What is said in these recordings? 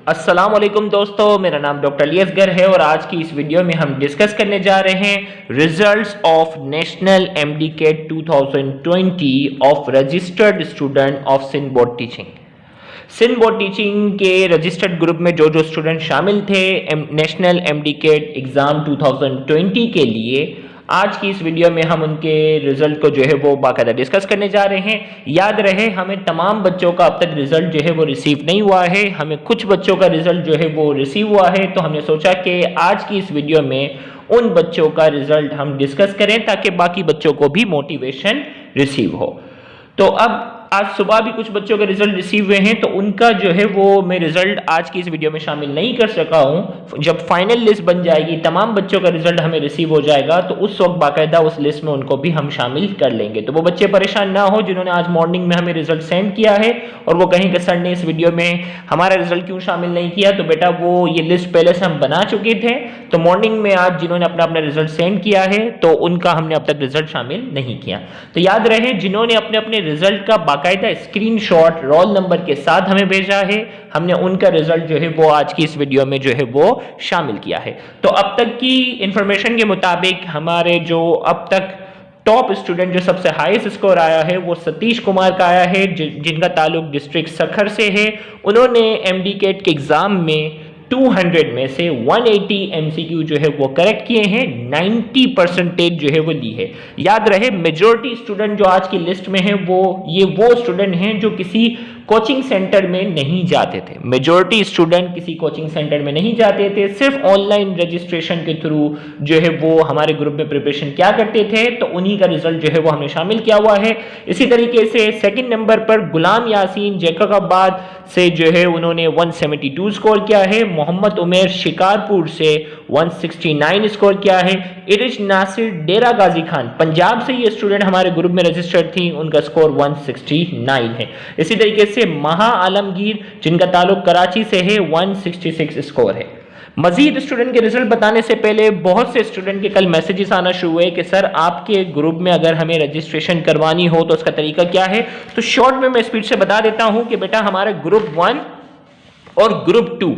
अस्सलाम वालेकुम दोस्तों, मेरा नाम डॉक्टर अली असगर है और आज की इस वीडियो में हम डिस्कस करने जा रहे हैं results of national MDCAT 2020 of registered student of Sindh board teaching. Sindh board teaching के रजिस्टर्ड ग्रुप में जो स्टूडेंट शामिल थे नेशनल एमडीकेट एग्जाम 2020 के लिए, आज की इस वीडियो में हम उनके रिजल्ट को जो है वो बाकायदा डिस्कस करने जा रहे हैं। याद रहे, हमें तमाम बच्चों का अब तक रिजल्ट जो है वो रिसीव नहीं हुआ है, हमें कुछ बच्चों का रिजल्ट जो है वो रिसीव हुआ है। तो हमने सोचा कि आज की इस वीडियो में उन बच्चों का रिजल्ट हम डिस्कस करें ताकि बाकी बच्चों को भी मोटिवेशन रिसीव हो। तो अब आज सुबह भी कुछ बच्चों के रिजल्ट रिसीव हुए हैं, तो उनका जो है वो मैं रिजल्ट आज की इस वीडियो में शामिल नहीं कर सका हूं। जब फाइनल लिस्ट बन जाएगी, तमाम बच्चों का रिजल्ट हमें रिसीव हो जाएगा, तो उस वक्त बाकायदा उस लिस्ट में उनको भी हम शामिल कर लेंगे। तो वो बच्चे परेशान ना हो जिन्होंने आज मॉर्निंग में हमें रिजल्ट सेंड किया है और वो कहीं कि सर ने इस वीडियो में हमारा रिजल्ट क्यों शामिल नहीं किया। तो बेटा, वो ये लिस्ट पहले से हम बना चुके थे, तो मॉर्निंग में आज जिन्होंने अपना अपना रिजल्ट सेंड किया है तो उनका हमने अब तक रिजल्ट शामिल नहीं किया। तो याद रहे, जिन्होंने अपने अपने रिजल्ट का बाकायदा स्क्रीनशॉट रोल नंबर के साथ हमें भेजा है, हमने उनका रिजल्ट जो है वो आज की इस वीडियो में जो है वो शामिल किया है। तो अब तक की इंफॉर्मेशन के मुताबिक हमारे जो अब तक टॉप स्टूडेंट जो सबसे हाईएस्ट स्कोर आया है वो सतीश कुमार का आया है, जिनका ताल्लुक डिस्ट्रिक्ट सखर से है। उन्होंने एमडीकेट के एग्जाम में 200 में से 180 एमसीक्यू जो है वो करेक्ट किए हैं, 90% जो है वो ली है। याद रहे, मेजॉरिटी स्टूडेंट जो आज की लिस्ट में है वो स्टूडेंट हैं जो किसी कोचिंग सेंटर में नहीं जाते थे। मेजॉरिटी स्टूडेंट किसी कोचिंग सेंटर में नहीं जाते थे, सिर्फ ऑनलाइन रजिस्ट्रेशन के थ्रू जो है वो हमारे ग्रुप में प्रिपरेशन क्या करते थे, तो उन्हीं का रिजल्ट जो है वो हमने शामिल किया हुआ है। इसी तरीके से सेकंड नंबर पर गुलाम यासीन जैकबाबाद से जो है उन्होंने 172 स्कोर किया है। मोहम्मद उमेर शिकारपुर से 169 स्कोर किया है। इरिश नासिर डेरा गाजी खान पंजाब से ये स्टूडेंट हमारे ग्रुप में रजिस्टर्ड थी, उनका स्कोर 169 है। इसी तरीके से महा आलमगीर जिनका ताल्लुक कराची से है, 166 स्कोर है। मजीद स्टूडेंट के रिजल्ट बताने से पहले बहुत से स्टूडेंट के कल मैसेजेस आना शुरू हुए कि सर आपके ग्रुप में अगर हमें रजिस्ट्रेशन करवानी हो तो उसका तरीका क्या है। तो शॉर्ट में मैं स्पीड से बता देता हूं कि बेटा, हमारे ग्रुप 1 और ग्रुप 2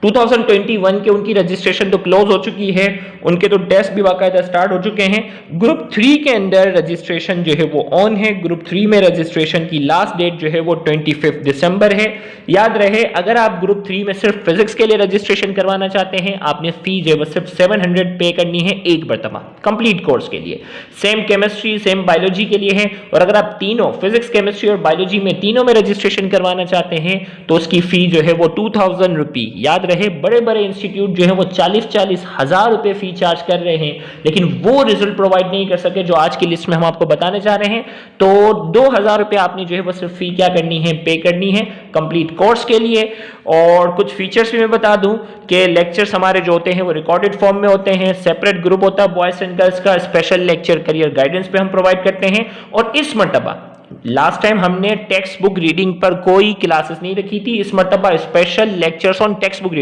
2021 के उनकी रजिस्ट्रेशन तो क्लोज हो चुकी है, उनके तो टेस्ट भी बाकायदा स्टार्ट हो चुके हैं। ग्रुप 3 के अंदर रजिस्ट्रेशन जो है वो ऑन है। ग्रुप 3 में रजिस्ट्रेशन की लास्ट डेट जो है वो 25 दिसंबर है। याद रहे, अगर आप ग्रुप 3 में सिर्फ फिजिक्स के लिए रजिस्ट्रेशन करवाना चाहते हैं, आपने फीस जो है वो सिर्फ 700 पे करनी है एक मरतबा कंप्लीट कोर्स के लिए। सेम केमिस्ट्री सेम बायोलॉजी के लिए है। और अगर आप तीनों फिजिक्स केमिस्ट्री और बायोलॉजी में तीनों में रजिस्ट्रेशन करवाना चाहते हैं तो उसकी फी जो है वो 2000 रुपी। याद रहे, बड़े बड़े इंस्टीट्यूट जो है वो 40-40 हजार रुपए फी चार्ज कर रहे हैं, लेकिन वो रिजल्ट प्रोवाइड नहीं कर सके जो आज की लिस्ट में हम आपको बताने जा रहे हैं। तो 2000 रुपए आपने जो है वो सिर्फ फी क्या करनी है, पे करनी है कंप्लीट कोर्स के लिए। और कुछ फीचर्स भी मैं बता दूं कि लेक्चर्स हमारे जो होते हैं वो रिकॉर्डेड फॉर्म में होते हैं, सेपरेट ग्रुप होता है बॉयज एंड गर्ल्स का, स्पेशल लेक्चर करियर गाइडेंस पे हम प्रोवाइड करते हैं। और इस मर्तबा लास्ट टाइम हमने टेक्स्ट बुक रीडिंग पर कोई क्लासेस नहीं रखी थी, इस मर्तबा special lectures on text book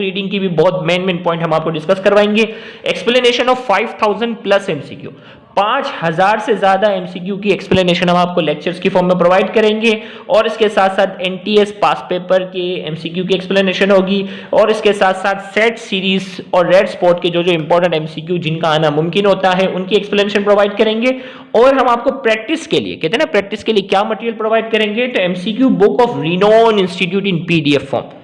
reading की भी बहुत मेन पॉइंट हम आपको डिस्कस करवाएंगे। एक्सप्लेनेशन ऑफ 5000 प्लस एमसीक्यू, 5000 से ज्यादा एमसीक्यू की एक्सप्लेनेशन हम आपको लेक्चर्स की फॉर्म में प्रोवाइड करेंगे। और इसके साथ साथ एनटीएस पास पेपर के एमसीक्यू की एक्सप्लेनेशन होगी। और इसके साथ साथ सेट सीरीज और रेड स्पॉट के जो इंपॉर्टेंट एमसीक्यू जिनका आना मुमकिन होता है उनकी एक्सप्लेनेशन प्रोवाइड करेंगे। और हम आपको प्रैक्टिस के लिए, कहते हैं ना प्रैक्टिस के लिए क्या मटेरियल प्रोवाइड करेंगे, तो MCQ book of renowned institute in PDF form.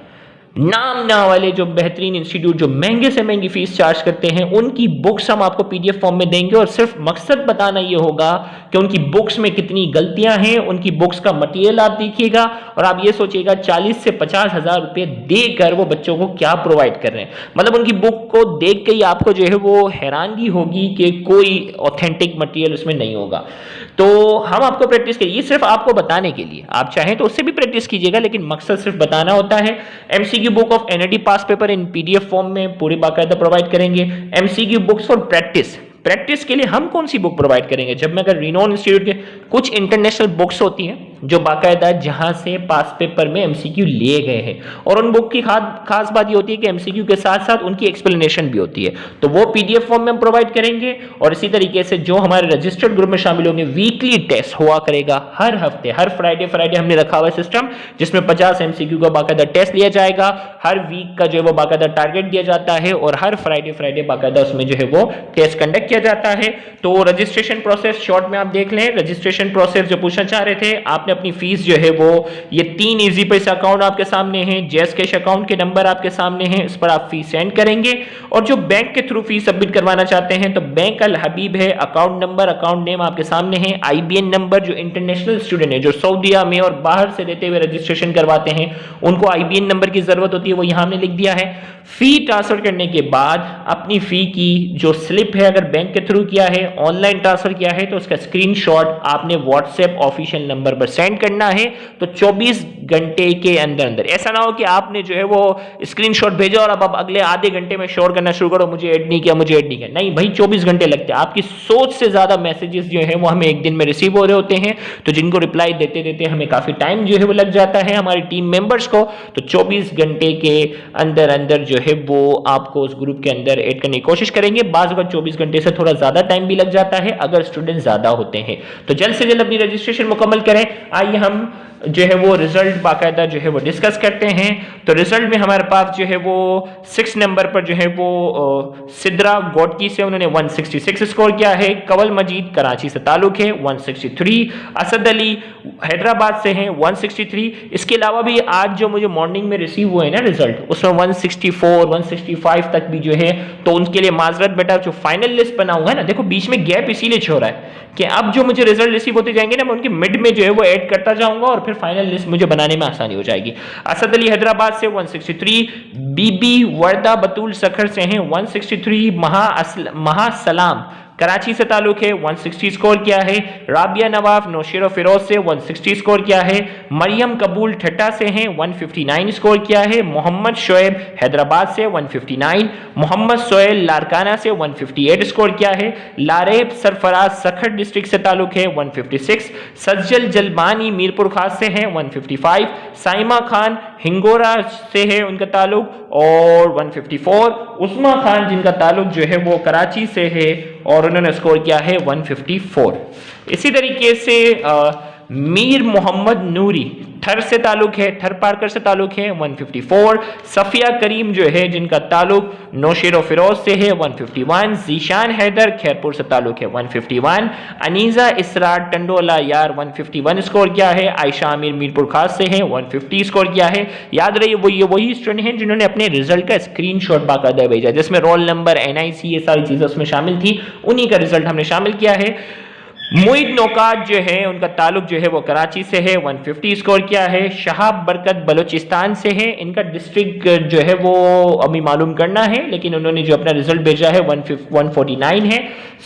नाम ना वाले जो बेहतरीन इंस्टीट्यूट जो महंगे से महंगी फीस चार्ज करते हैं, उनकी बुक्स हम आपको पीडीएफ फॉर्म में देंगे। और सिर्फ मकसद बताना ये होगा कि उनकी बुक्स में कितनी गलतियां हैं, उनकी बुक्स का मटेरियल आप देखिएगा और आप ये सोचिएगा 40 से 50 हजार रुपए देकर वो बच्चों को क्या प्रोवाइड कर रहे हैं। मतलब उनकी बुक को देख के ही आपको जो है वो हैरानगी होगी कि कोई ऑथेंटिक मटेरियल उसमें नहीं होगा। तो हम आपको प्रैक्टिस करिए, सिर्फ आपको बताने के लिए, आप चाहें तो उससे भी प्रैक्टिस कीजिएगा, लेकिन मकसद सिर्फ बताना होता है। MCQ book of NET pass paper in PDF form में पूरी बाकायदा प्रोवाइड करेंगे। एमसीक्यू बुक्स फॉर प्रैक्टिस के लिए हम कौन सी बुक प्रोवाइड करेंगे, जब मैं अगर रिनोन इंस्टीट्यूट के कुछ इंटरनेशनल बुक्स होती हैं जो बाकायदा जहां से पास पेपर में एमसीक्यू लिए गए हैं, और उन बुक की खास बात ये होती है कि एमसीक्यू के साथ साथ उनकी एक्सप्लेनेशन भी होती है, तो वो पीडीएफ फॉर्म में हम प्रोवाइड करेंगे। और इसी तरीके से जो हमारे रजिस्टर्ड ग्रुप में शामिल होंगे, वीकली टेस्ट हुआ करेगा हर हफ्ते, हर फ्राइडे हमने रखा हुआ सिस्टम जिसमें 50 एमसीक्यू का बाकायदा टेस्ट लिया जाएगा, हर वीक का जो है वो बाकायदा टारगेट दिया जाता है, और हर फ्राइडे बाकायदा उसमें जो है वो टेस्ट कंडक्ट किया जाता है। तो रजिस्ट्रेशन प्रोसेस शॉर्ट में आप देख लें। रजिस्ट्रेशन प्रोसेस जो पूछना चाह रहे थे, आपने अपनी फीस जो है वो, ये 3 इजी पैसा अकाउंट आपके सामने हैं, जैस कैश अकाउंट के नंबर आपके सामने हैं, इस पर आप फीस सेंड करेंगे। और जो बैंक के थ्रू फीस सबमिट करवाना चाहते हैं तो बैंक अल हबीब है, अकाउंट नंबर, अकाउंट नेम आपके सामने है, आईबीएन नंबर, जो इंटरनेशनल स्टूडेंट है जो सऊदीया में और बाहर से रहते हुए रजिस्ट्रेशन करवाते हैं उनको आईबीएन नंबर की जरूरत होती है, वो यहां हमने लिख दिया है। फी ट्रांसफर करने के बाद अपनी फी की जो स्लिप है, अगर बैंक के थ्रू किया है, ऑनलाइन ट्रांसफर किया है, तो उसका स्क्रीनशॉट आपने व्हाट्सएप ऑफिशियल नंबर पर सेंड करना है। तो 24 घंटे के अंदर अंदर, ऐसा ना हो कि आपने जो है वो स्क्रीनशॉट भेजा और अब अगले आधे घंटे में शोर करना शुरू करो, मुझे ऐड नहीं किया, मुझे ऐड नहीं किया। नहीं भाई, 24 घंटे लगते हैं। आपकी सोच से ज्यादा मैसेजेस जो है वो हमें एक दिन में रिसीव हो रहे होते हैं, तो जिनको रिप्लाई देते देते हमें काफी टाइम जो है वो लग जाता है हमारी टीम मेंबर्स को। तो 24 घंटे के अंदर अंदर जो है वो आपको उस ग्रुप के अंदर ऐड करने की कोशिश करेंगे। बाज़ वक्त 24 घंटे से थोड़ा ज्यादा टाइम भी लग जाता है अगर स्टूडेंट ज्यादा होते हैं। तो जल्द से जल्द अपनी रजिस्ट्रेशन मुकम्मल करें। आइए हम जो है वो रिजल्ट बाकायदा जो है वो डिस्कस करते हैं। तो रिजल्ट में हमारे पास जो है वो 6 नंबर पर जो है वो सिद्रा गोटकी से उन्होंने 166 स्कोर किया है। कवल मजीद कराची से ताल्लुक है 163। असद अली हैदराबाद से हैं 163। इसके अलावा भी आज जो मुझे मॉर्निंग में रिसीव हुए ना रिजल्ट, उसमें 164 165 तक भी जो है, तो उनके लिए माजरत बेटा। जो फाइनल लिस्ट बना हुआ है ना, देखो बीच में गैप इसीलिए छोड़ रहा है कि अब जो मुझे रिजल्ट रिसीव होते जाएंगे ना, मैं उनके मिड में जो है वो ऐड करता जाऊंगा और फिर फाइनल लिस्ट मुझे बनाने में आसानी हो जाएगी। असद अली हैदराबाद से 163। बीबी वर्दा बतूल सखर से हैं 163। महासलाम कराची से ताल्लुक है 160 स्कोर किया है। राबिया नवाफ नौशेर फिरोज से 160 स्कोर किया है। मरियम कबूल ठट्टा से हैं 159 स्कोर किया है। मोहम्मद शोएब हैदराबाद से 159। मोहम्मद सोहेल लारकाना से 158 स्कोर किया है। लारेब सरफराज सखर डिस्ट्रिक्ट से ताल्लुक है 156। सज्जल जलबानी मीरपुर खास से हैं 155। साइमा खान हिंगोरा से है उनका ताल्लुक और 154। उस्मा खान जिनका ताल्लुक जो है वो कराची से है और उन्होंने स्कोर किया है 154। इसी तरीके से मीर मोहम्मद नूरी थर से ताल्लुक है, थर पारकर से ताल्लुक है 154। सफिया करीम जो है जिनका ताल्लुक नौशेर फिरोज से है 151। जीशान हैदर खैरपुर से ताल्लुक है 151। अनीजा इसरार टंडोला यार 151 स्कोर किया है। आयशा आमिर मीरपुर खास से है 150 स्कोर किया है। याद रहिए वही स्टूडेंट हैं जिन्होंने अपने रिजल्ट का स्क्रीनशॉट बाकायदा भेजा, जिसमें रोल नंबर एनआईसी ये सारी चीजें उसमें शामिल थी, उन्हीं का रिजल्ट हमने शामिल किया है। मुईद नौकात जो है उनका ताल्लुक जो है वो कराची से है 150 स्कोर किया है। शहाब बरकत बलोचिस्तान से है, इनका डिस्ट्रिक्ट जो है वो अभी मालूम करना है, लेकिन उन्होंने जो अपना रिजल्ट भेजा है 149 है।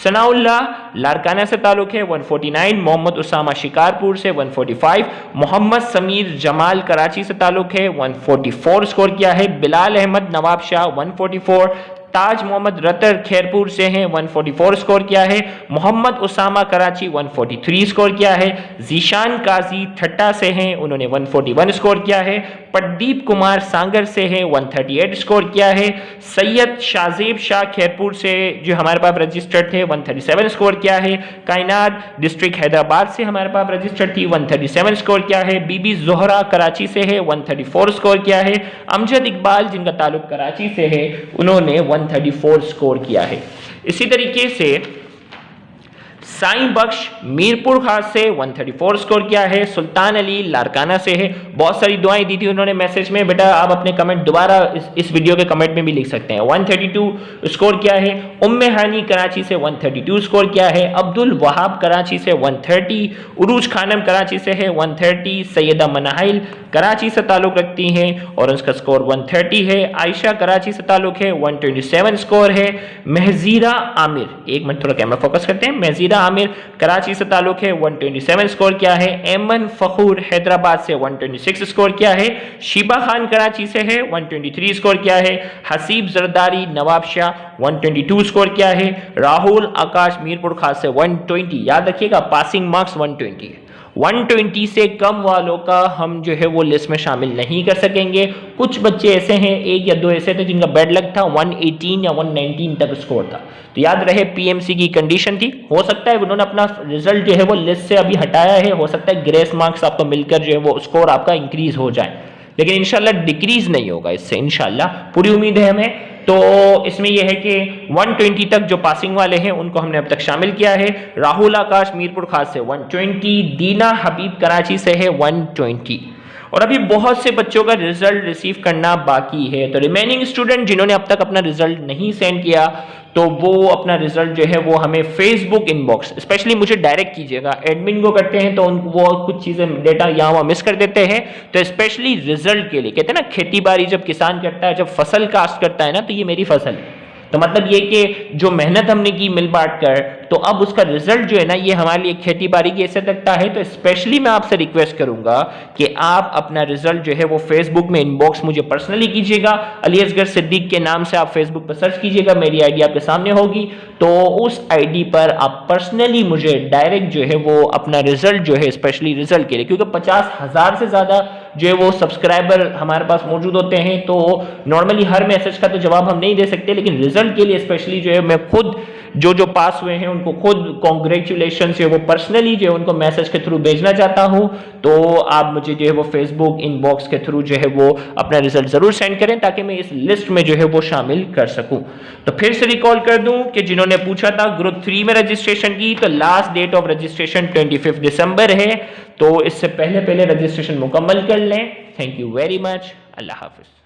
सनाउल्लाह लारकाना से ताल्लुक है 149। मोहम्मद उसामा शिकारपुर से 145। मोहम्मद समीर जमाल कराची से ताल्लुक है 144 स्कोर किया है। बिलाल अहमद नवाब शाह 144। ताज मोहम्मद रतर खैरपुर से हैं 144 स्कोर किया है। मोहम्मद उसामा कराची 143 स्कोर किया है। जीशान काजी ठट्टा से हैं, उन्होंने 141 स्कोर किया है। प्रदीप कुमार सांगर से हैं 138 स्कोर किया है। सैयद शाजेब शाह खैरपुर से जो हमारे पास रजिस्टर्ड थे 137 स्कोर किया है। कायनात डिस्ट्रिक्ट हैदराबाद से हमारे पास रजिस्टर्ड थी 137 स्कोर किया है। बीबी जोहरा कराची से है 134 स्कोर किया है। अमजद इकबाल जिनका ताल्लुक कराची से है उन्होंने 134 स्कोर किया है। इसी तरीके से साईं बख्श मीरपुर खास से 134 स्कोर किया है। सुल्तान अली लारकाना से है। बहुत सारी दुआएं दी थी उन्होंने मैसेज में, बेटा आप अपने कमेंट दोबारा इस वीडियो के कमेंट में भी लिख सकते हैं। 132 स्कोर किया है। उम्मे हानी कराची से 132 स्कोर किया है। अब्दुल वहाब कराची से 130। उरूज खानम कराची से है 130। सैयदा मनाहिल कराची से ताल्लुक रखती हैं और उसका स्कोर 130 है। आयशा कराची से ताल्लुक है 127 स्कोर है। महजीरा आमिर, एक मिनट थोड़ा कैमरा फोकस करते हैं। महजीरा आमिर कराची से ताल्लुक है 127 स्कोर किया है। एमन फखूर हैदराबाद से 126 स्कोर किया है। शिबा खान कराची से है 123 स्कोर किया है। हसीब जरदारी नवाब शाह 122 स्कोर किया है। राहुल आकाश मीरपुर खास से 120, याद रखिएगा पासिंग मार्क्स 120 है। 120 से कम वालों का हम जो है वो लिस्ट में शामिल नहीं कर सकेंगे। कुछ बच्चे ऐसे हैं, एक या दो ऐसे थे जिनका बैड लक था, 118 या 119 तक स्कोर था। तो याद रहे पीएमसी की कंडीशन थी। हो सकता है उन्होंने अपना रिजल्ट जो है वो लिस्ट से अभी हटाया है, हो सकता है ग्रेस मार्क्स आपको मिलकर जो है वो स्कोर आपका इंक्रीज हो जाए, लेकिन इंशाल्लाह डिक्रीज नहीं होगा इससे, इंशाल्लाह पूरी उम्मीद है हमें। तो इसमें यह है कि 120 तक जो पासिंग वाले हैं उनको हमने अब तक शामिल किया है। राहुल आकाश मीरपुर खास से 120, दीना हबीब कराची से है 120, और अभी बहुत से बच्चों का रिजल्ट रिसीव करना बाकी है। तो रिमेनिंग स्टूडेंट जिन्होंने अब तक अपना रिजल्ट नहीं सेंड किया, तो वो अपना रिजल्ट जो है वो हमें फेसबुक इनबॉक्स, स्पेशली मुझे डायरेक्ट कीजिएगा। एडमिन को करते हैं तो वो कुछ चीजें डेटा यहाँ वहाँ मिस कर देते हैं। तो स्पेशली रिजल्ट के लिए कहते हैं ना, खेती बाड़ी जब किसान करता है, जब फसल कास्ट करता है ना, तो ये मेरी फसल है, तो मतलब ये कि जो मेहनत हमने की मिल बांट कर, तो अब उसका रिजल्ट जो है ना ये हमारे लिए खेती बाड़ी की हैसियत रखता है। तो स्पेशली मैं आपसे रिक्वेस्ट करूंगा कि आप अपना रिजल्ट जो है वो फेसबुक में इनबॉक्स मुझे पर्सनली कीजिएगा। अली असगर सिद्दीक के नाम से आप फेसबुक पर सर्च कीजिएगा, मेरी आईडी आपके सामने होगी, तो उस आईडी पर आप पर्सनली मुझे डायरेक्ट जो है वो अपना रिजल्ट जो है, स्पेशली रिजल्ट के लिए, क्योंकि 50,000 से ज्यादा जो है वो सब्सक्राइबर हमारे पास मौजूद होते हैं, तो नॉर्मली हर मैसेज का तो जवाब हम नहीं दे सकते, लेकिन रिजल्ट के लिए स्पेशली जो है मैं खुद जो पास हुए हैं उनको खुद कॉन्ग्रेचुलेशन जो है वो पर्सनली जो है उनको मैसेज के थ्रू भेजना चाहता हूं। तो आप मुझे जो है वो फेसबुक इनबॉक्स के थ्रू जो है वो अपना रिजल्ट जरूर सेंड करें, ताकि मैं इस लिस्ट में जो है वो शामिल कर सकूं। तो फिर से रिकॉल कर दूं कि जिन्होंने पूछा था ग्रुप 3 में रजिस्ट्रेशन की, तो लास्ट डेट ऑफ रजिस्ट्रेशन 25 दिसंबर है, तो इससे पहले रजिस्ट्रेशन मुकम्मल कर लें। Thank you very much, Allah Hafiz.